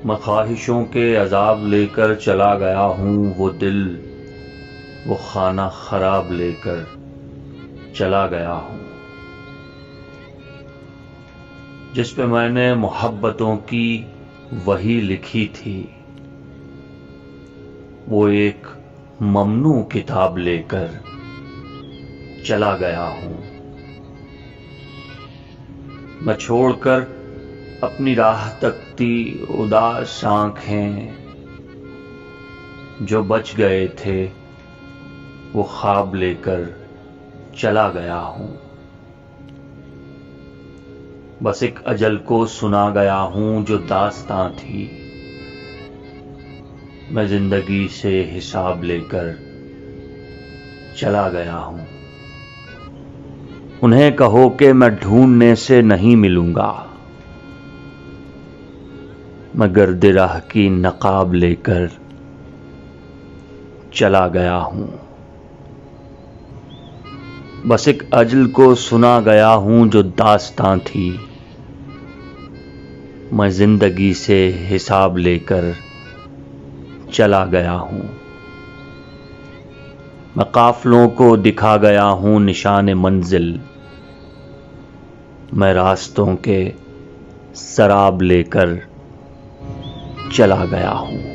मैं ख्वाहिशों के अजाब लेकर चला गया हूँ, वो दिल वो खाना खराब लेकर चला गया हूँ। जिस पे मैंने मोहब्बतों की वही लिखी थी, वो एक ममनू किताब लेकर चला गया हूँ। मैं छोड़कर अपनी राह तकती उदास आंखें, जो बच गए थे वो ख्वाब लेकर चला गया हूँ। बस एक अजल को सुना गया हूँ जो दास्तां थी, मैं जिंदगी से हिसाब लेकर चला गया हूँ। उन्हें कहो कि मैं ढूंढने से नहीं मिलूंगा, मैं गर्द राह की नकाब लेकर चला गया हूँ। बस एक अजल को सुना गया हूँ जो दास्तां थी, मैं जिंदगी से हिसाब लेकर चला गया हूँ। मैं काफिलों को दिखा गया हूँ निशान मंजिल, मैं रास्तों के सराब लेकर चला गया हूँ।